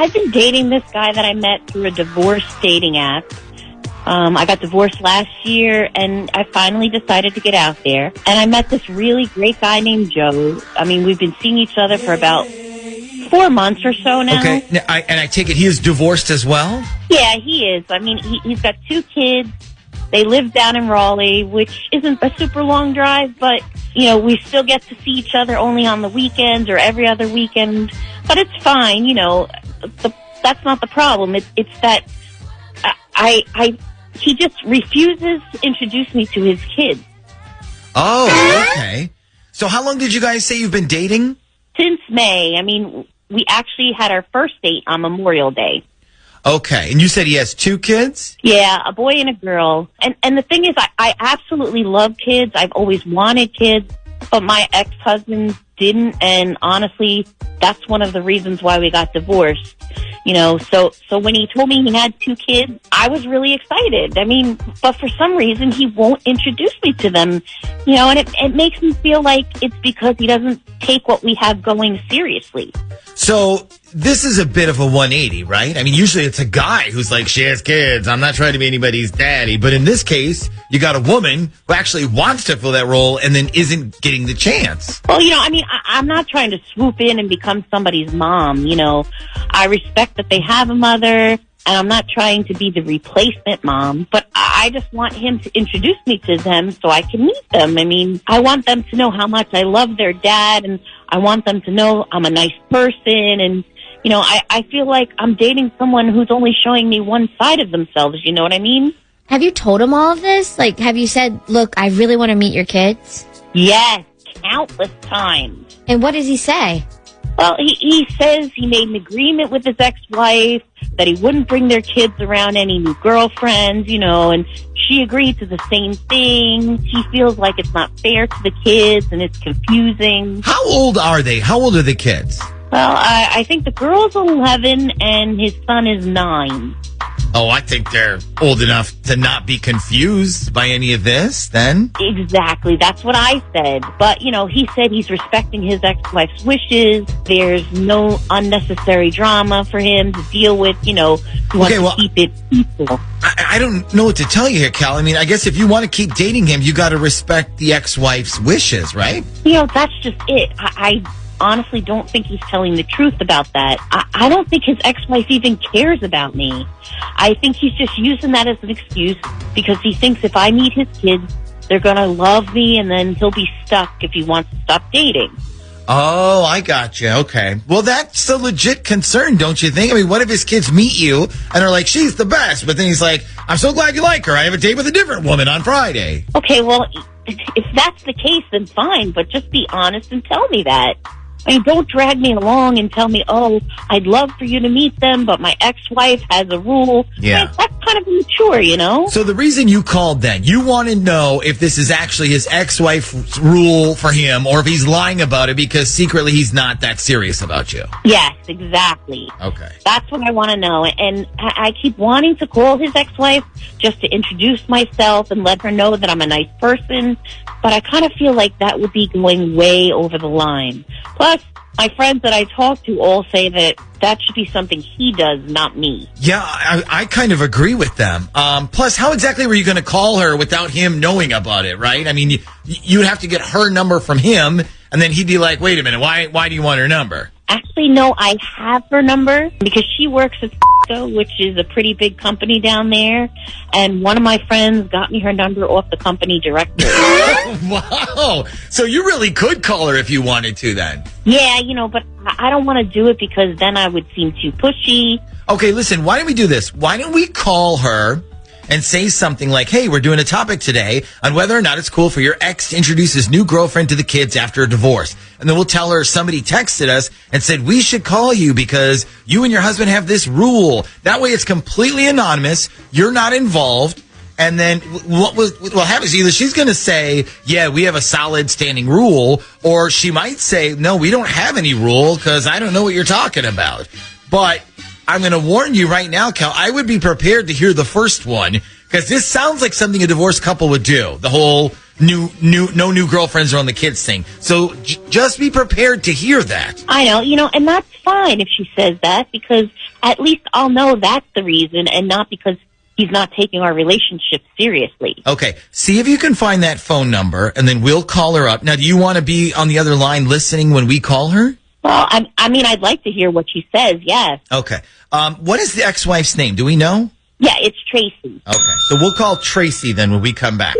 I've been dating this guy that I met through a divorce dating app. I got divorced last year, and I finally decided to get out there. And I met this really great guy named Joe. I mean, we've been seeing each other for about 4 months or so now. Okay, now, I take it he is divorced as well? Yeah, he is. I mean, he's got 2 kids. They live down in Raleigh, which isn't a super long drive, but, you know, we still get to see each other only on the weekends or every other weekend. But it's fine, you know. That's not the problem. It's that he just refuses to introduce me to his kids. Oh, okay. So how long did you guys say you've been dating? Since May. I mean, we actually had our first date on Memorial Day. Okay. And you said he has 2 kids? Yeah, a boy and a girl. And the thing is, I absolutely love kids. I've always wanted kids, but my ex-husband didn't. And honestly, that's one of the reasons why we got divorced. You know, so when he told me he had 2 kids, I was really excited. I mean, but for some reason, he won't introduce me to them. You know, and it makes me feel like it's because he doesn't take what we have going seriously. So this is a bit of a 180, right? I mean, usually it's a guy who's like, she has kids, I'm not trying to be anybody's daddy. But in this case, you got a woman who actually wants to fill that role and then isn't getting the chance. Well, you know, I mean, I'm not trying to swoop in and become somebody's mom. You know, I respect that they have a mother, and I'm not trying to be the replacement mom, but I just want him to introduce me to them so I can meet them. I mean, I want them to know how much I love their dad, and I want them to know I'm a nice person. And, you know, I feel like I'm dating someone who's only showing me one side of themselves. You know what I mean? Have you told him all of this? Like, have you said, look, I really want to meet your kids? Yes, countless times. And what does he say? Well, he says he made an agreement with his ex-wife that he wouldn't bring their kids around any new girlfriends, you know, and she agreed to the same thing. He feels like it's not fair to the kids and it's confusing. How old are they? How old are the kids? Well, I think the girl's 11 and his son is 9. Oh, I think they're old enough to not be confused by any of this, then. Exactly. That's what I said. But, you know, he said he's respecting his ex-wife's wishes. There's no unnecessary drama for him to deal with, you know. He wants to keep it peaceful. I don't know what to tell you here, Cal. I mean, I guess if you want to keep dating him, you got to respect the ex-wife's wishes, right? You know, that's just it. I honestly don't think he's telling the truth about that. I don't think his ex-wife even cares about me. I think he's just using that as an excuse because he thinks if I meet his kids, they're going to love me and then he'll be stuck if he wants to stop dating. Oh, I got you. Okay. Well, that's a legit concern, don't you think? I mean, what if his kids meet you and are like, she's the best, but then he's like, I'm so glad you like her. I have a date with a different woman on Friday. Okay, well, if that's the case, then fine, but just be honest and tell me that. I mean, don't drag me along and tell me, oh, I'd love for you to meet them, but my ex-wife has a rule. Yeah. That's kind of immature, you know? So the reason you called then, you want to know if this is actually his ex-wife's rule for him or if he's lying about it because secretly he's not that serious about you. Yes, exactly. Okay. That's what I want to know. And I keep wanting to call his ex-wife just to introduce myself and let her know that I'm a nice person. But I kind of feel like that would be going way over the line. Plus, my friends that I talk to all say that should be something he does, not me. Yeah, I kind of agree with them. Plus, how exactly were you going to call her without him knowing about it, right? I mean, you'd have to get her number from him, and then he'd be like, wait a minute, why do you want her number? Actually, no, I have her number because she works at which is a pretty big company down there. And one of my friends got me her number off the company directory. Wow. So you really could call her if you wanted to then. Yeah, you know, but I don't want to do it because then I would seem too pushy. Okay, listen, why don't we do this? Why don't we call her and say something like, hey, we're doing a topic today on whether or not it's cool for your ex to introduce his new girlfriend to the kids after a divorce. And then we'll tell her somebody texted us and said, we should call you because you and your husband have this rule. That way it's completely anonymous. You're not involved. And then what happens? Either she's going to say, yeah, we have a solid standing rule, or she might say, no, we don't have any rule because I don't know what you're talking about. But I'm going to warn you right now, Cal, I would be prepared to hear the first one because this sounds like something a divorced couple would do. The whole, no new girlfriends are on the kids thing. So just be prepared to hear that. I know, and that's fine if she says that, because at least I'll know that's the reason and not because he's not taking our relationship seriously. Okay. See if you can find that phone number, and then we'll call her up. Now, do you want to be on the other line listening when we call her? Well, I'd like to hear what she says, yes. Okay. What is the ex-wife's name? Do we know? Yeah, it's Tracy. Okay. So we'll call Tracy then when we come back.